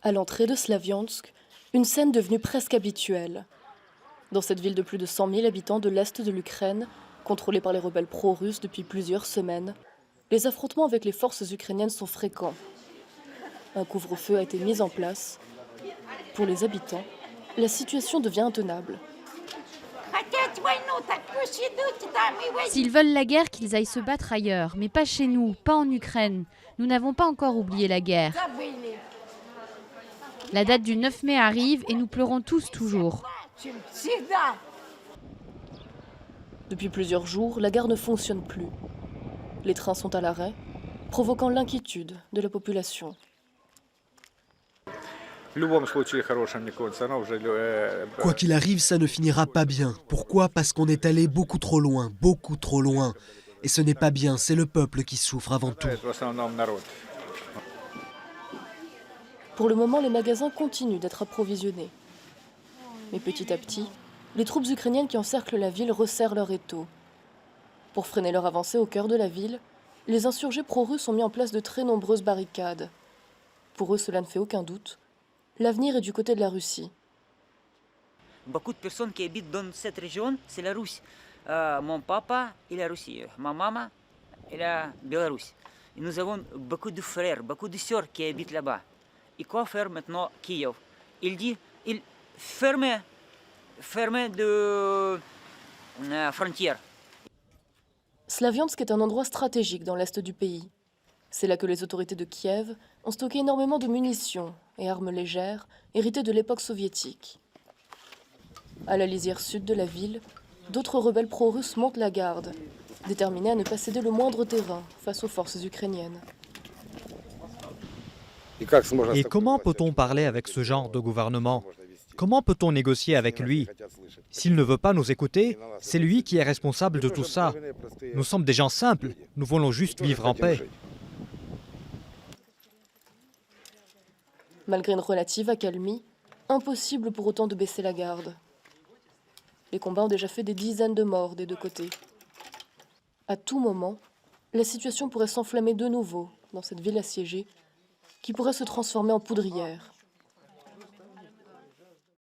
À l'entrée de Slaviansk, une scène devenue presque habituelle. Dans cette ville de plus de 100 000 habitants de l'Est de l'Ukraine, contrôlée par les rebelles pro-russes depuis plusieurs semaines, les affrontements avec les forces ukrainiennes sont fréquents. Un couvre-feu a été mis en place. Pour les habitants, la situation devient intenable. S'ils veulent la guerre, qu'ils aillent se battre ailleurs, mais pas chez nous, pas en Ukraine. Nous n'avons pas encore oublié la guerre. La date du 9 mai arrive et nous pleurons tous toujours. Depuis plusieurs jours, la gare ne fonctionne plus. Les trains sont à l'arrêt, provoquant l'inquiétude de la population. Quoi qu'il arrive, ça ne finira pas bien. Pourquoi? Parce qu'on est allé beaucoup trop loin, beaucoup trop loin. Et ce n'est pas bien, c'est le peuple qui souffre avant tout. Pour le moment, les magasins continuent d'être approvisionnés. Mais petit à petit, les troupes ukrainiennes qui encerclent la ville resserrent leur étau. Pour freiner leur avancée au cœur de la ville, les insurgés pro-russes ont mis en place de très nombreuses barricades. Pour eux, cela ne fait aucun doute. L'avenir est du côté de la Russie. Beaucoup de personnes qui habitent dans cette région, c'est la Russie. Mon papa, il est Russie. Ma maman, elle est Bélarus. Et nous avons beaucoup de frères, beaucoup de sœurs qui habitent là-bas. Et quoi faire maintenant Kiev? Il dit, il ferme de frontières. Slaviansk est un endroit stratégique dans l'est du pays. C'est là que les autorités de Kiev ont stocké énormément de munitions et armes légères héritées de l'époque soviétique. À la lisière sud de la ville, d'autres rebelles pro-russes montent la garde, déterminés à ne pas céder le moindre terrain face aux forces ukrainiennes. Et comment peut-on parler avec ce genre de gouvernement? Comment peut-on négocier avec lui? S'il ne veut pas nous écouter, c'est lui qui est responsable de tout ça. Nous sommes des gens simples, nous voulons juste vivre en paix. Malgré une relative accalmie, impossible pour autant de baisser la garde. Les combats ont déjà fait des dizaines de morts des deux côtés. À tout moment, la situation pourrait s'enflammer de nouveau dans cette ville assiégée, qui pourrait se transformer en poudrière.